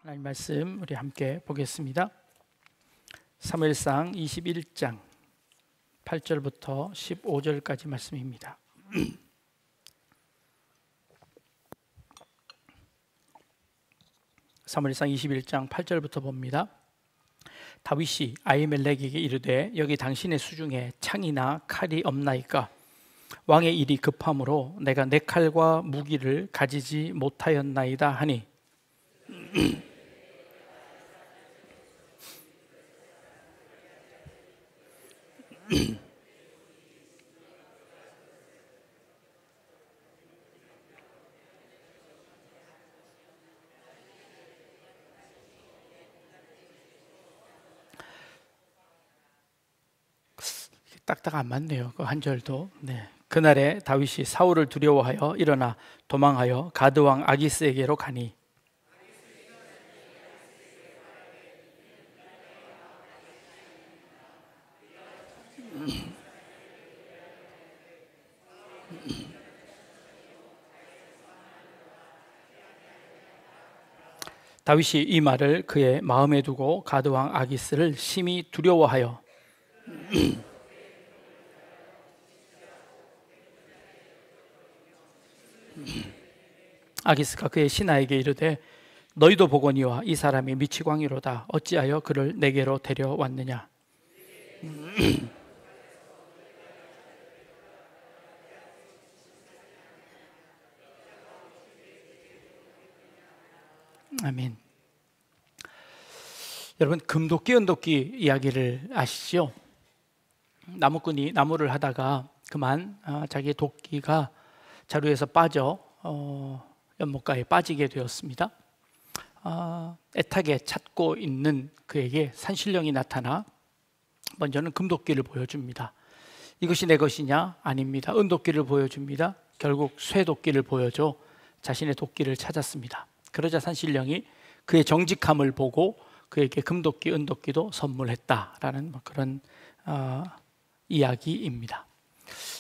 하나님 말씀 우리 함께 보겠습니다. 사무엘상 21장 8절부터 15절까지 말씀입니다. 사무엘상 21장 8절부터 봅니다. 다윗이 아히멜렉에게 이르되 여기 당신의 수중에 창이나 칼이 없나이까? 왕의 일이 급함으로 내가 내 칼과 무기를 가지지 못하였나이다 하니 딱딱 안 맞네요. 그 한 절도. 그날에 다윗이 사울을 두려워하여 일어나 도망하여 가드 왕 아기스에게로 가니 다윗이 이 말을 그의 마음에 두고 가드 왕 아기스를 심히 두려워하여 아기스가 그의 신하에게 이르되 너희도 보거니와 이 사람이 미치광이로다. 어찌하여 그를 내게로 데려왔느냐? 아멘. 여러분, 금도끼 은도끼 이야기를 아시죠? 나무꾼이 나무를 하다가 그만 자기의 도끼가 자루에서 빠져 연못가에 빠지게 되었습니다. 애타게 찾고 있는 그에게 산신령이 나타나 먼저는 금도끼를 보여줍니다. 이것이 내 것이냐? 아닙니다. 은도끼를 보여줍니다. 결국 쇠도끼를 보여줘 자신의 도끼를 찾았습니다. 그러자 산신령이 그의 정직함을 보고 그에게 금도끼, 은도끼도 선물했다라는 그런 이야기입니다.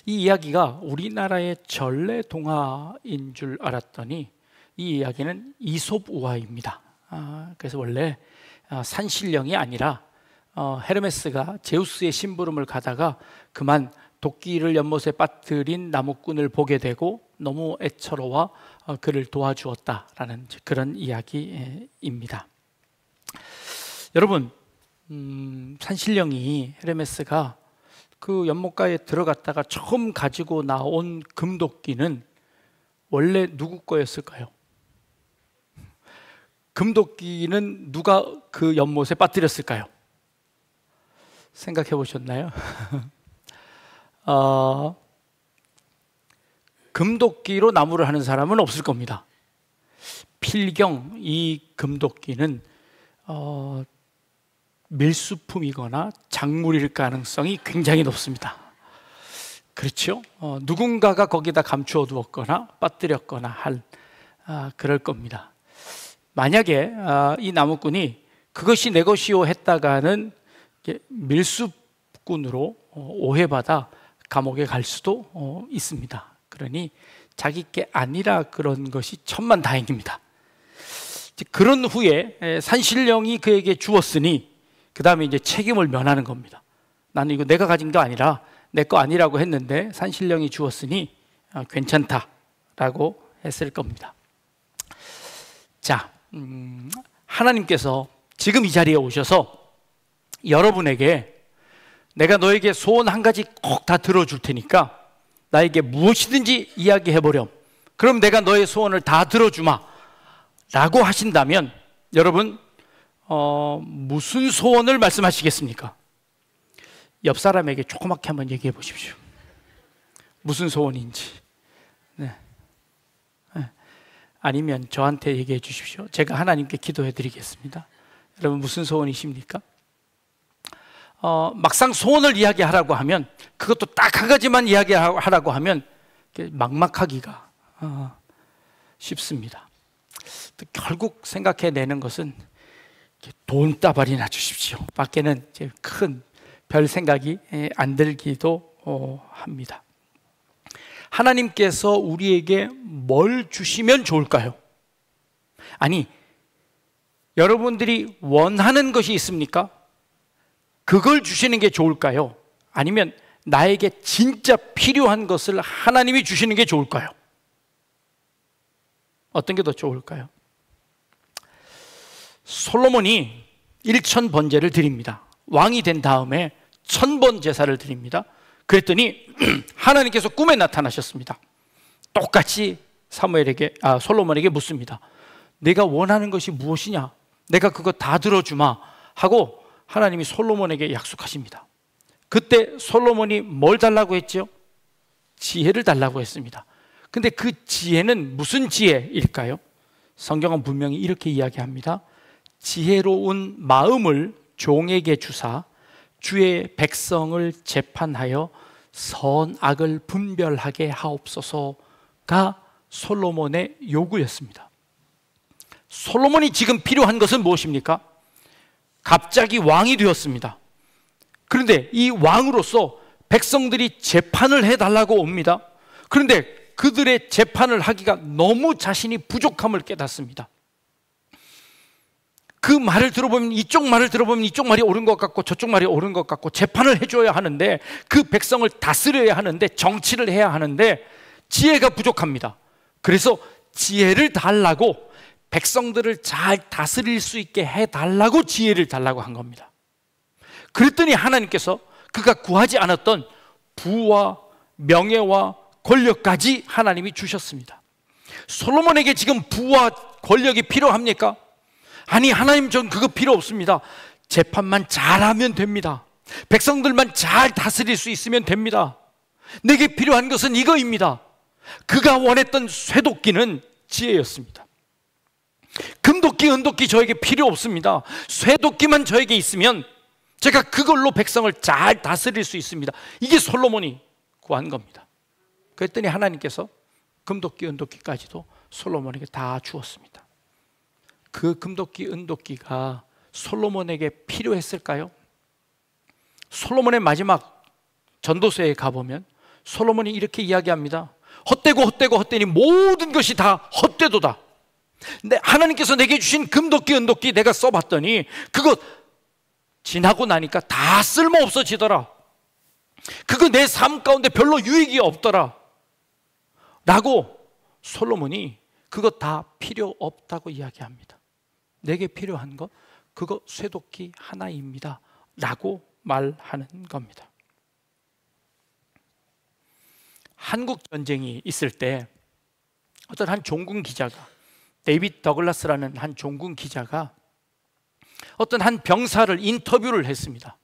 이 이야기가 우리나라의 전래 동화인 줄 알았더니 이 이야기는 이솝 우화입니다. 그래서 원래 산신령이 아니라 헤르메스가 제우스의 심부름을 가다가 그만 도끼를 연못에 빠뜨린 나무꾼을 보게 되고 너무 애처로워 그를 도와주었다라는 그런 이야기입니다. 여러분, 산신령이 헤르메스가 그 연못가에 들어갔다가 처음 가지고 나온 금도끼는 원래 누구 거였을까요? 금도끼는 누가 그 연못에 빠뜨렸을까요? 생각해 보셨나요? 금도끼로 나무를 하는 사람은 없을 겁니다. 필경 이 금도끼는 밀수품이거나 작물일 가능성이 굉장히 높습니다. 그렇죠? 누군가가 거기다 감추어 두었거나 빠뜨렸거나 그럴 겁니다. 만약에 이 나무꾼이 그것이 내 것이요 했다가는 밀수꾼으로 오해받아 감옥에 갈 수도 있습니다. 그러니 자기 게 아니라 그런 것이 천만다행입니다. 그런 후에 산신령이 그에게 주었으니 그 다음에 이제 책임을 면하는 겁니다. 나는 이거 내가 가진 거 아니라 내 거 아니라고 했는데 산신령이 주었으니 괜찮다라고 했을 겁니다. 자, 하나님께서 지금 이 자리에 오셔서 여러분에게 내가 너에게 소원 한 가지 꼭 다 들어줄 테니까 나에게 무엇이든지 이야기해보렴. 그럼 내가 너의 소원을 다 들어주마 라고 하신다면 여러분 무슨 소원을 말씀하시겠습니까? 옆 사람에게 조그맣게 한번 얘기해 보십시오. 무슨 소원인지. 아니면 저한테 얘기해 주십시오. 제가 하나님께 기도해 드리겠습니다. 여러분 무슨 소원이십니까? 막상 소원을 이야기하라고 하면 그것도 딱 한 가지만 이야기하라고 하면 막막하기가 쉽습니다. 결국 생각해내는 것은 돈다발이나 주십시오. 밖에는 큰 별 생각이 안 들기도 합니다. 하나님께서 우리에게 뭘 주시면 좋을까요? 아니, 여러분들이 원하는 것이 있습니까? 그걸 주시는 게 좋을까요? 아니면 나에게 진짜 필요한 것을 하나님이 주시는 게 좋을까요? 어떤 게 더 좋을까요? 솔로몬이 1000번제를 드립니다. 왕이 된 다음에 1000번 제사를 드립니다. 그랬더니 하나님께서 꿈에 나타나셨습니다. 똑같이 솔로몬에게 묻습니다. 내가 원하는 것이 무엇이냐? 내가 그거 다 들어주마 하고 하나님이 솔로몬에게 약속하십니다. 그때 솔로몬이 뭘 달라고 했죠? 지혜를 달라고 했습니다. 근데 그 지혜는 무슨 지혜일까요? 성경은 분명히 이렇게 이야기합니다. 지혜로운 마음을 종에게 주사 주의 백성을 재판하여 선악을 분별하게 하옵소서가 솔로몬의 요구였습니다. 솔로몬이 지금 필요한 것은 무엇입니까? 갑자기 왕이 되었습니다. 그런데 이 왕으로서 백성들이 재판을 해달라고 옵니다. 그런데 그들의 재판을 하기가 너무 자신이 부족함을 깨닫습니다. 그 말을 들어보면 이쪽 말을 들어보면 이쪽 말이 옳은 것 같고 저쪽 말이 옳은 것 같고 재판을 해줘야 하는데 그 백성을 다스려야 하는데 정치를 해야 하는데 지혜가 부족합니다. 그래서 지혜를 달라고 백성들을 잘 다스릴 수 있게 해달라고 지혜를 달라고 한 겁니다. 그랬더니 하나님께서 그가 구하지 않았던 부와 명예와 권력까지 하나님이 주셨습니다. 솔로몬에게 지금 부와 권력이 필요합니까? 아니, 하나님, 전 그거 필요 없습니다. 재판만 잘하면 됩니다. 백성들만 잘 다스릴 수 있으면 됩니다. 내게 필요한 것은 이거입니다. 그가 원했던 쇠도끼는 지혜였습니다. 금도끼, 은도끼 저에게 필요 없습니다. 쇠도끼만 저에게 있으면 제가 그걸로 백성을 잘 다스릴 수 있습니다. 이게 솔로몬이 구한 겁니다. 그랬더니 하나님께서 금도끼, 은도끼까지도 솔로몬에게 다 주었습니다. 그 금도끼, 은도끼가 솔로몬에게 필요했을까요? 솔로몬의 마지막 전도서에 가보면 솔로몬이 이렇게 이야기합니다. 헛되고 헛되고 헛되니 모든 것이 다 헛되도다. 근데 하나님께서 내게 주신 금도끼, 은도끼 내가 써봤더니 그거 지나고 나니까 다 쓸모 없어지더라. 그거 내 삶 가운데 별로 유익이 없더라 라고 솔로몬이 그거 다 필요 없다고 이야기합니다. 내게 필요한 거 그거 쇠도끼 하나입니다 라고 말하는 겁니다. 한국 전쟁이 있을 때 어떤 한 종군 기자가, 데이빗 더글라스라는 한 종군 기자가 어떤 한 병사를 인터뷰를 했습니다.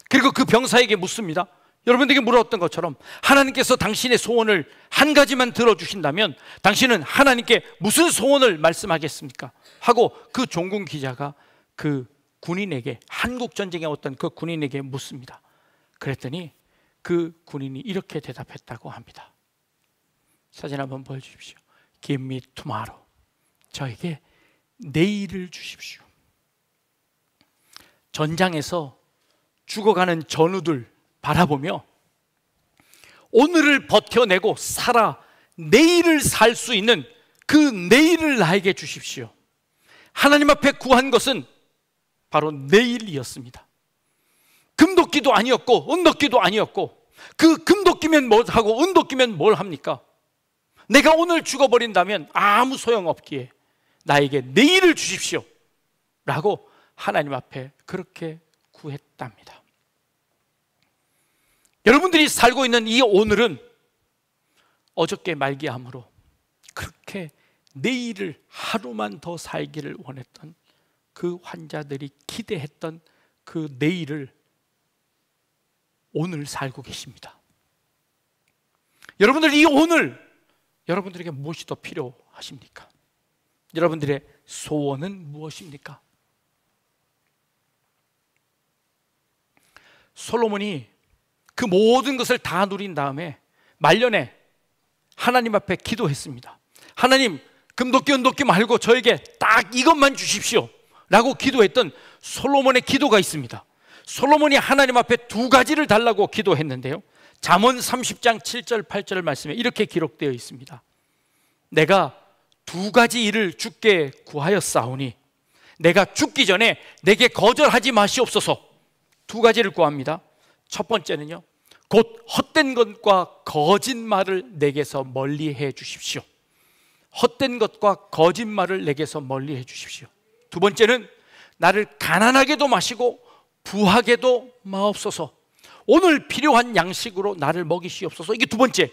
그리고 그 병사에게 묻습니다. 여러분들에게 물었던 것처럼 하나님께서 당신의 소원을 한 가지만 들어주신다면 당신은 하나님께 무슨 소원을 말씀하겠습니까? 하고 그 종군 기자가 그 군인에게, 한국 전쟁에 어떤 그 군인에게 묻습니다. 그랬더니 그 군인이 이렇게 대답했다고 합니다. 사진 한번 보여주십시오. Give me tomorrow. 저에게 내일을 주십시오. 전장에서 죽어가는 전우들 바라보며 오늘을 버텨내고 살아 내일을 살 수 있는 그 내일을 나에게 주십시오. 하나님 앞에 구한 것은 바로 내일이었습니다. 금도끼도 아니었고 은도끼도 아니었고, 그 금도끼면 뭘 하고 은도끼면 뭘 합니까? 내가 오늘 죽어버린다면 아무 소용없기에 나에게 내일을 주십시오 라고 하나님 앞에 그렇게 구했답니다. 여러분들이 살고 있는 이 오늘은 어저께 말기암으로 그렇게 내일을 하루만 더 살기를 원했던 그 환자들이 기대했던 그 내일을 오늘 살고 계십니다. 여러분들, 이 오늘 여러분들에게 무엇이 더 필요하십니까? 여러분들의 소원은 무엇입니까? 솔로몬이 그 모든 것을 다 누린 다음에 말년에 하나님 앞에 기도했습니다. 하나님, 금도끼 은도끼 말고 저에게 딱 이것만 주십시오 라고 기도했던 솔로몬의 기도가 있습니다. 솔로몬이 하나님 앞에 두 가지를 달라고 기도했는데요, 잠언 30장 7절 8절 말씀에 이렇게 기록되어 있습니다. 내가 두 가지 일을 주께 구하였사오니 내가 죽기 전에 내게 거절하지 마시옵소서. 두 가지를 구합니다. 첫 번째는요, 곧 헛된 것과 거짓말을 내게서 멀리해 주십시오. 헛된 것과 거짓말을 내게서 멀리해 주십시오. 두 번째는 나를 가난하게도 마시고 부하게도 마옵소서. 오늘 필요한 양식으로 나를 먹이시옵소서. 이게 두 번째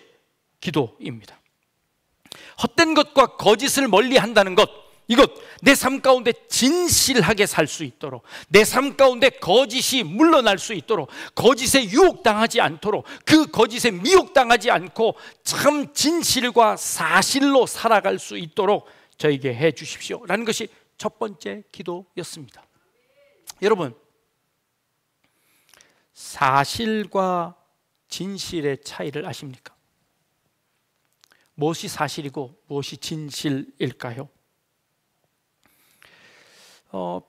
기도입니다. 헛된 것과 거짓을 멀리 한다는 것, 이것 내 삶 가운데 진실하게 살 수 있도록, 내 삶 가운데 거짓이 물러날 수 있도록, 거짓에 유혹당하지 않도록, 그 거짓에 미혹당하지 않고 참 진실과 사실로 살아갈 수 있도록 저에게 해 주십시오 라는 것이 첫 번째 기도였습니다. 여러분, 사실과 진실의 차이를 아십니까? 무엇이 사실이고 무엇이 진실일까요?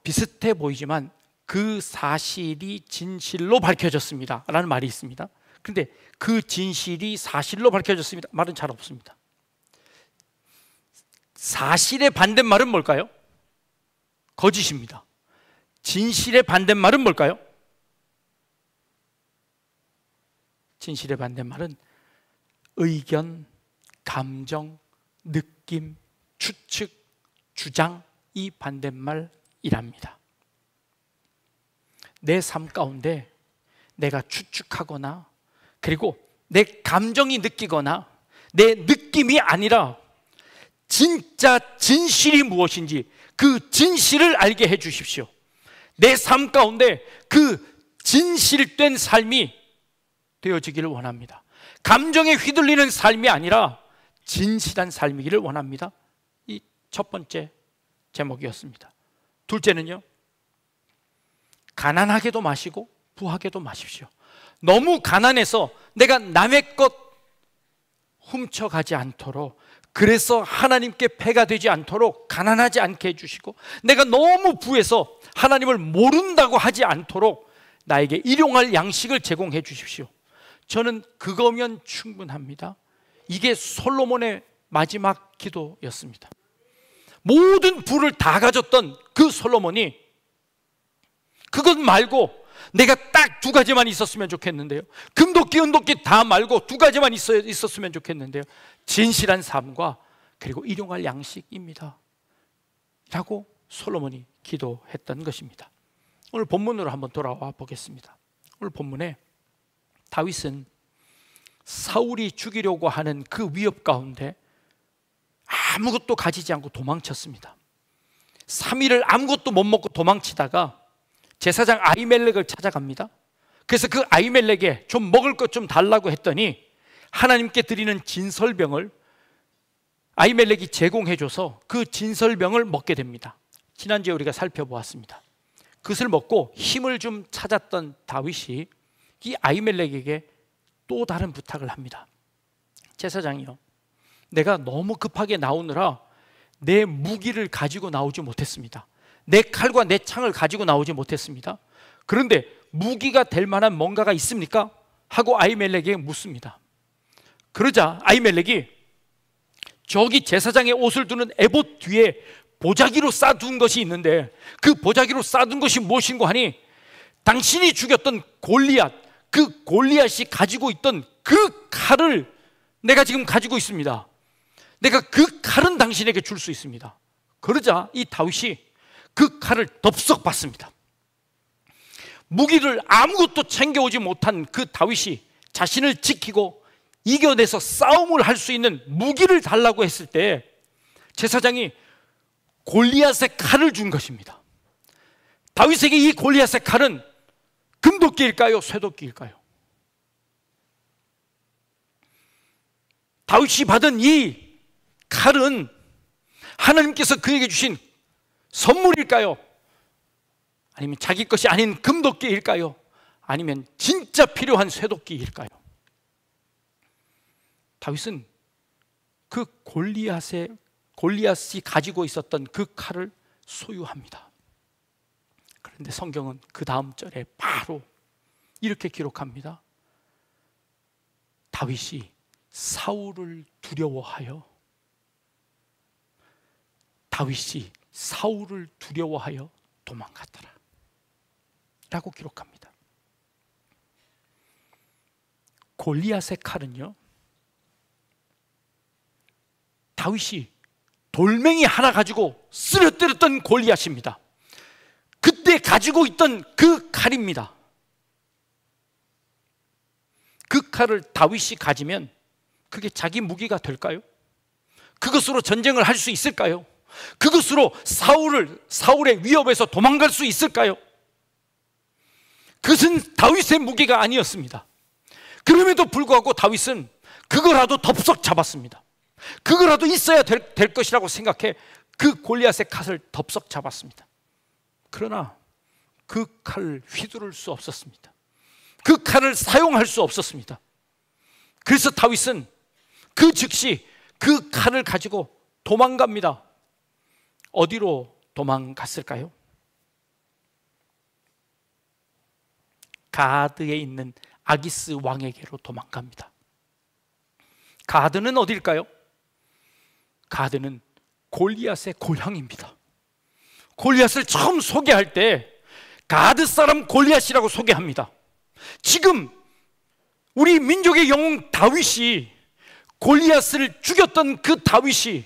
비슷해 보이지만 그 사실이 진실로 밝혀졌습니다 라는 말이 있습니다. 그런데 그 진실이 사실로 밝혀졌습니다 말은 잘 없습니다. 사실의 반대말은 뭘까요? 거짓입니다. 진실의 반대말은 뭘까요? 진실의 반대말은 의견, 감정, 느낌, 추측, 주장, 이 반대말이랍니다. 내 삶 가운데 내가 추측하거나 그리고 내 감정이 느끼거나 내 느낌이 아니라 진짜 진실이 무엇인지 그 진실을 알게 해 주십시오. 내 삶 가운데 그 진실된 삶이 되어지기를 원합니다. 감정에 휘둘리는 삶이 아니라 진실한 삶이기를 원합니다. 이 첫 번째 제목이었습니다. 둘째는요, 가난하게도 마시고 부하게도 마십시오. 너무 가난해서 내가 남의 것 훔쳐가지 않도록, 그래서 하나님께 패가 되지 않도록 가난하지 않게 해주시고, 내가 너무 부해서 하나님을 모른다고 하지 않도록 나에게 일용할 양식을 제공해 주십시오. 저는 그거면 충분합니다. 이게 솔로몬의 마지막 기도였습니다. 모든 부를 다 가졌던 그 솔로몬이 그것 말고 내가 딱 두 가지만 있었으면 좋겠는데요, 금도끼 은도끼 다 말고 두 가지만 있었으면 좋겠는데요, 진실한 삶과 그리고 일용할 양식입니다 라고 솔로몬이 기도했던 것입니다. 오늘 본문으로 한번 돌아와 보겠습니다. 오늘 본문에 다윗은 사울이 죽이려고 하는 그 위협 가운데 아무것도 가지지 않고 도망쳤습니다. 3일을 아무것도 못 먹고 도망치다가 제사장 아히멜렉을 찾아갑니다. 그래서 그 아히멜렉에 좀 먹을 것 좀 달라고 했더니 하나님께 드리는 진설병을 아히멜렉이 제공해줘서 그 진설병을 먹게 됩니다. 지난주에 우리가 살펴보았습니다. 그것을 먹고 힘을 좀 찾았던 다윗이 이 아히멜렉에게 또 다른 부탁을 합니다. 제사장이요, 내가 너무 급하게 나오느라 내 무기를 가지고 나오지 못했습니다. 내 칼과 내 창을 가지고 나오지 못했습니다. 그런데 무기가 될 만한 뭔가가 있습니까? 하고 아히멜렉에게 묻습니다. 그러자 아히멜렉이 저기 제사장의 옷을 두는 에봇 뒤에 보자기로 싸둔 것이 있는데 그 보자기로 싸둔 것이 무엇인고 하니 당신이 죽였던 골리앗, 그 골리앗이 가지고 있던 그 칼을 내가 지금 가지고 있습니다. 내가 그 칼은 당신에게 줄 수 있습니다. 그러자 이 다윗이 그 칼을 덥석 받습니다. 무기를 아무것도 챙겨오지 못한 그 다윗이 자신을 지키고 이겨내서 싸움을 할 수 있는 무기를 달라고 했을 때 제사장이 골리앗의 칼을 준 것입니다. 다윗에게 이 골리앗의 칼은 금도끼일까요? 쇠도끼일까요? 다윗이 받은 이 칼은 하나님께서 그에게 주신 선물일까요? 아니면 자기 것이 아닌 금도끼일까요? 아니면 진짜 필요한 쇠도끼일까요? 다윗은 그 골리앗이 가지고 있었던 그 칼을 소유합니다. 그런데 성경은 그 다음 절에 바로 이렇게 기록합니다. 다윗이 사울을 두려워하여 다윗이 사울을 두려워하여 도망갔더라 라고 기록합니다. 골리앗의 칼은요, 다윗이 돌멩이 하나 가지고 쓰러뜨렸던 골리앗입니다. 그때 가지고 있던 그 칼입니다. 그 칼을 다윗이 가지면 그게 자기 무기가 될까요? 그것으로 전쟁을 할 수 있을까요? 그것으로 사울의 위협에서 도망갈 수 있을까요? 그것은 다윗의 무기가 아니었습니다. 그럼에도 불구하고 다윗은 그거라도 덥석 잡았습니다. 그거라도 있어야 될 것이라고 생각해 그 골리앗의 칼을 덥석 잡았습니다. 그러나 그 칼을 휘두를 수 없었습니다. 그 칼을 사용할 수 없었습니다. 그래서 다윗은 그 즉시 그 칼을 가지고 도망갑니다. 어디로 도망갔을까요? 가드에 있는 아기스 왕에게로 도망갑니다. 가드는 어딜까요? 가드는 골리앗의 고향입니다. 골리앗을 처음 소개할 때 가드 사람 골리앗이라고 소개합니다. 지금 우리 민족의 영웅 다윗이 골리앗을 죽였던 그 다윗이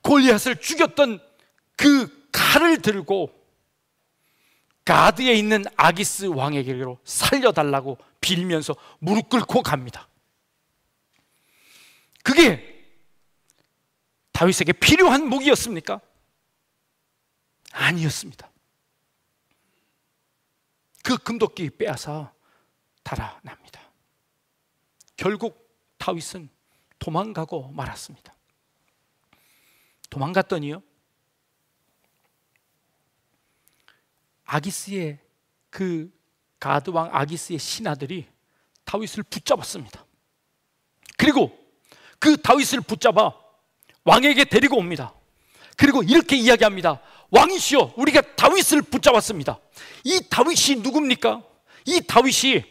골리앗을 죽였던 그 칼을 들고 가드에 있는 아기스 왕에게로 살려달라고 빌면서 무릎 꿇고 갑니다. 그게 다윗에게 필요한 무기였습니까? 아니었습니다. 그 금도끼 빼앗아 달아납니다. 결국 다윗은 도망가고 말았습니다. 도망갔더니요, 아기스의 그 가드왕 아기스의 신하들이 다윗을 붙잡았습니다. 그리고 그 다윗을 붙잡아 왕에게 데리고 옵니다. 그리고 이렇게 이야기합니다. 왕이시여, 우리가 다윗을 붙잡았습니다. 이 다윗이 누굽니까? 이 다윗이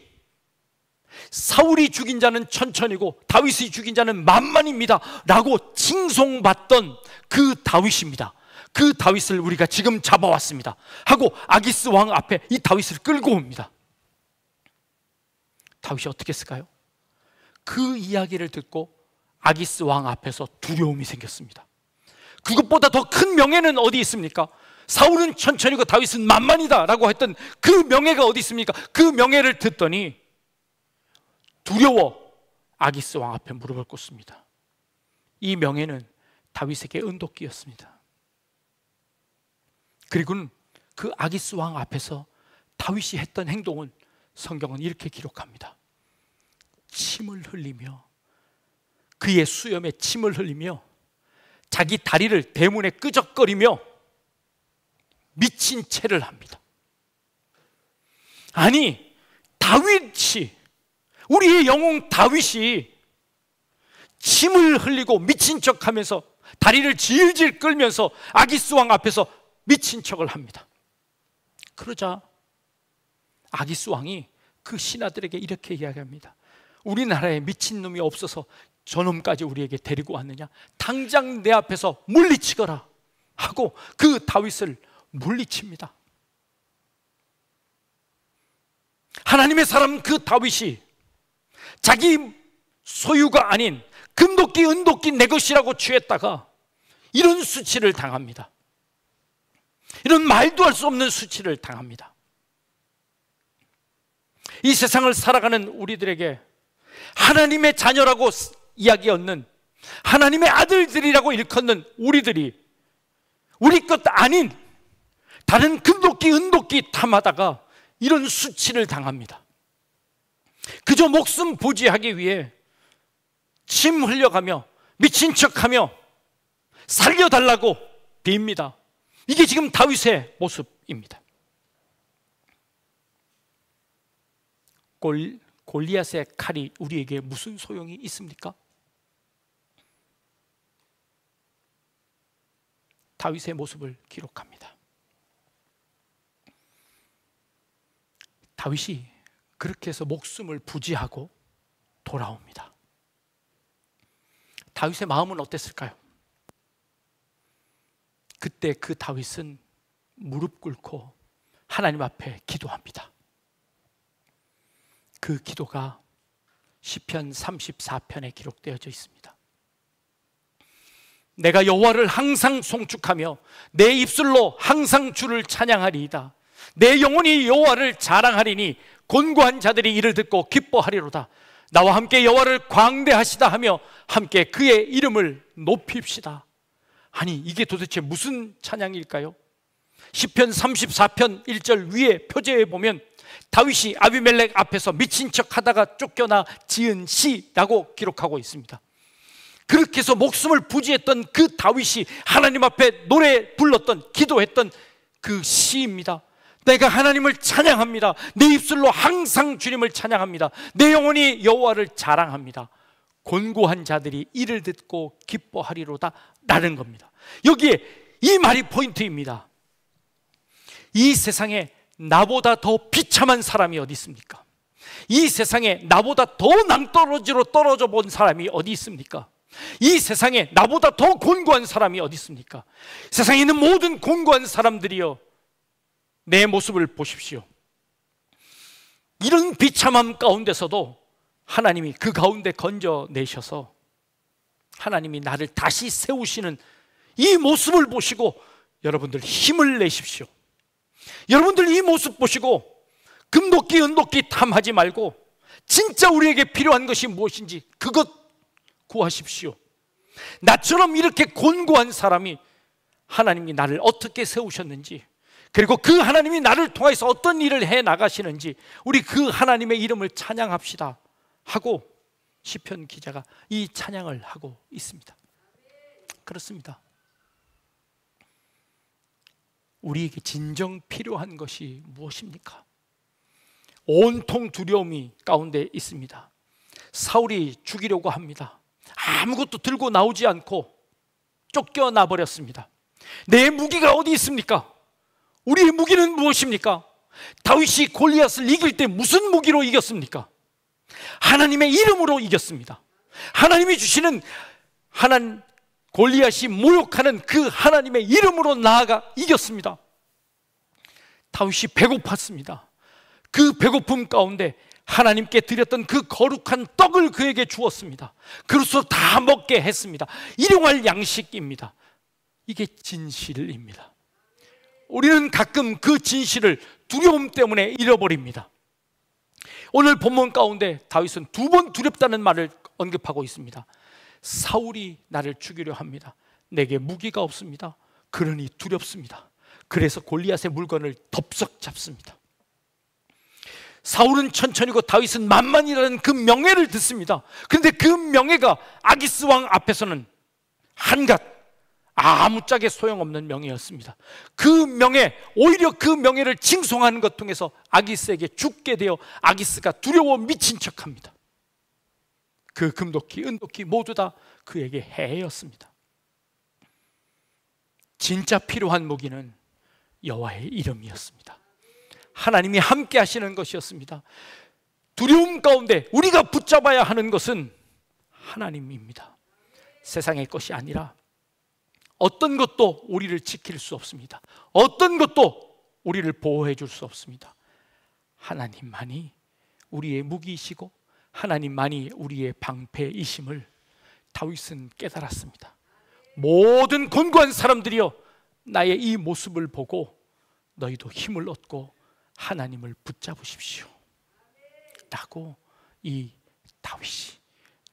사울이 죽인 자는 천천이고 다윗이 죽인 자는 만만입니다 라고 칭송받던 그 다윗입니다. 그 다윗을 우리가 지금 잡아왔습니다 하고 아기스 왕 앞에 이 다윗을 끌고 옵니다. 다윗이 어떻게 했을까요? 그 이야기를 듣고 아기스 왕 앞에서 두려움이 생겼습니다. 그것보다 더 큰 명예는 어디 있습니까? 사울은 천천히고 다윗은 만만이다 라고 했던 그 명예가 어디 있습니까? 그 명예를 듣더니 두려워 아기스 왕 앞에 무릎을 꿇습니다. 이 명예는 다윗에게 은도끼였습니다. 그리고는 그 아기스 왕 앞에서 다윗이 했던 행동은 성경은 이렇게 기록합니다. 침을 흘리며, 그의 수염에 침을 흘리며 자기 다리를 대문에 끄적거리며 미친 채를 합니다. 아니, 다윗이, 우리의 영웅 다윗이 침을 흘리고 미친 척하면서 다리를 질질 끌면서 아기스 왕 앞에서 미친 척을 합니다. 그러자 아기스 왕이 그 신하들에게 이렇게 이야기합니다. 우리나라에 미친놈이 없어서 저놈까지 우리에게 데리고 왔느냐? 당장 내 앞에서 물리치거라 하고 그 다윗을 물리칩니다. 하나님의 사람 그 다윗이 자기 소유가 아닌 금도끼 은도끼 내 것이라고 취했다가 이런 수치를 당합니다. 이런 말도 할 수 없는 수치를 당합니다. 이 세상을 살아가는 우리들에게 하나님의 자녀라고 이야기 얻는, 하나님의 아들들이라고 일컫는 우리들이 우리 것 아닌 다른 금도끼 은도끼 탐하다가 이런 수치를 당합니다. 그저 목숨 부지하기 위해 침 흘려가며 미친 척하며 살려달라고 빕니다. 이게 지금 다윗의 모습입니다. 골리앗의 칼이 우리에게 무슨 소용이 있습니까? 다윗의 모습을 기록합니다. 다윗이 그렇게 해서 목숨을 부지하고 돌아옵니다. 다윗의 마음은 어땠을까요? 그때 그 다윗은 무릎 꿇고 하나님 앞에 기도합니다. 그 기도가 시편 34편에 기록되어져 있습니다. 내가 여호와를 항상 송축하며 내 입술로 항상 주를 찬양하리이다. 내 영혼이 여호와를 자랑하리니 곤고한 자들이 이를 듣고 기뻐하리로다. 나와 함께 여호와를 광대하시다 하며 함께 그의 이름을 높입시다. 아니, 이게 도대체 무슨 찬양일까요? 시편 34편 1절 위에 표제에 보면 다윗이 아비멜렉 앞에서 미친 척 하다가 쫓겨나 지은 시라고 기록하고 있습니다. 그렇게 해서 목숨을 부지했던 그 다윗이 하나님 앞에 노래 불렀던, 기도했던 그 시입니다. 내가 하나님을 찬양합니다. 내 입술로 항상 주님을 찬양합니다. 내 영혼이 여호와를 자랑합니다. 곤고한 자들이 이를 듣고 기뻐하리로다 라는 겁니다. 여기에 이 말이 포인트입니다. 이 세상에 나보다 더 비참한 사람이 어디 있습니까? 이 세상에 나보다 더 낭떠러지로 떨어져 본 사람이 어디 있습니까? 이 세상에 나보다 더 곤고한 사람이 어디 있습니까? 세상에 있는 모든 곤고한 사람들이여, 내 모습을 보십시오. 이런 비참함 가운데서도 하나님이 그 가운데 건져내셔서 하나님이 나를 다시 세우시는 이 모습을 보시고 여러분들 힘을 내십시오. 여러분들 이 모습 보시고 금도끼 은도끼 탐하지 말고 진짜 우리에게 필요한 것이 무엇인지 그것 구하십시오. 나처럼 이렇게 곤고한 사람이 하나님이 나를 어떻게 세우셨는지, 그리고 그 하나님이 나를 통해서 어떤 일을 해 나가시는지 우리 그 하나님의 이름을 찬양합시다 하고 시편 기자가 이 찬양을 하고 있습니다. 그렇습니다. 우리에게 진정 필요한 것이 무엇입니까? 온통 두려움이 가운데 있습니다. 사울이 죽이려고 합니다. 아무것도 들고 나오지 않고 쫓겨나 버렸습니다. 내 무기가 어디 있습니까? 우리의 무기는 무엇입니까? 다윗이 골리앗을 이길 때 무슨 무기로 이겼습니까? 하나님의 이름으로 이겼습니다. 하나님이 주시는 골리앗이 모욕하는 그 하나님의 이름으로 나아가 이겼습니다. 다윗이 배고팠습니다. 그 배고픔 가운데 하나님께 드렸던 그 거룩한 떡을 그에게 주었습니다. 그릇으로 다 먹게 했습니다. 일용할 양식입니다. 이게 진실입니다. 우리는 가끔 그 진실을 두려움 때문에 잃어버립니다. 오늘 본문 가운데 다윗은 2번 두렵다는 말을 언급하고 있습니다. 사울이 나를 죽이려 합니다. 내게 무기가 없습니다. 그러니 두렵습니다. 그래서 골리앗의 물건을 덥석 잡습니다. 사울은 천천히고 다윗은 만만이라는 그 명예를 듣습니다. 그런데 그 명예가 아기스 왕 앞에서는 한갓 아무짝에 소용없는 명예였습니다. 그 명예, 오히려 그 명예를 칭송하는 것 통해서 아기스에게 죽게 되어 아기스가 두려워 미친 척합니다. 그 금도끼, 은도끼 모두 다 그에게 해였습니다. 진짜 필요한 무기는 여호와의 이름이었습니다. 하나님이 함께 하시는 것이었습니다. 두려움 가운데 우리가 붙잡아야 하는 것은 하나님입니다. 세상의 것이 아니라 어떤 것도 우리를 지킬 수 없습니다. 어떤 것도 우리를 보호해 줄 수 없습니다. 하나님만이 우리의 무기이시고 하나님만이 우리의 방패이심을 다윗은 깨달았습니다. 모든 곤고한 사람들이여, 나의 이 모습을 보고 너희도 힘을 얻고 하나님을 붙잡으십시오 라고 이 다윗이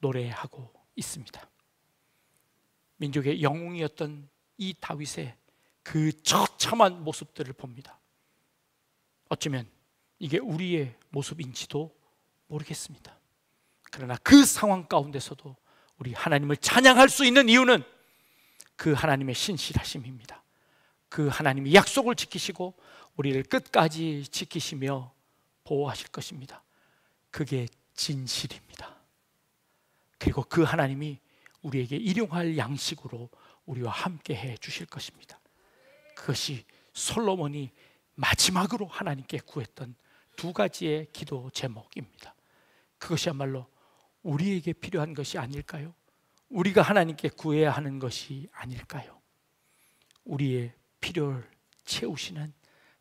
노래하고 있습니다. 민족의 영웅이었던 이 다윗의 그 처참한 모습들을 봅니다. 어쩌면 이게 우리의 모습인지도 모르겠습니다. 그러나 그 상황 가운데서도 우리 하나님을 찬양할 수 있는 이유는 그 하나님의 신실하심입니다. 그 하나님이 약속을 지키시고 우리를 끝까지 지키시며 보호하실 것입니다. 그게 진실입니다. 그리고 그 하나님이 우리에게 일용할 양식으로 우리와 함께 해 주실 것입니다. 그것이 솔로몬이 마지막으로 하나님께 구했던 2가지의 기도 제목입니다. 그것이야말로 우리에게 필요한 것이 아닐까요? 우리가 하나님께 구해야 하는 것이 아닐까요? 우리의 필요를 채우시는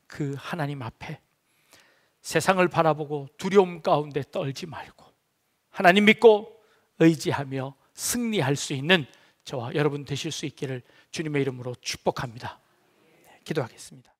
그 하나님 앞에 세상을 바라보고 두려움 가운데 떨지 말고 하나님 믿고 의지하며 승리할 수 있는 저와 여러분 되실 수 있기를 주님의 이름으로 축복합니다. 기도하겠습니다.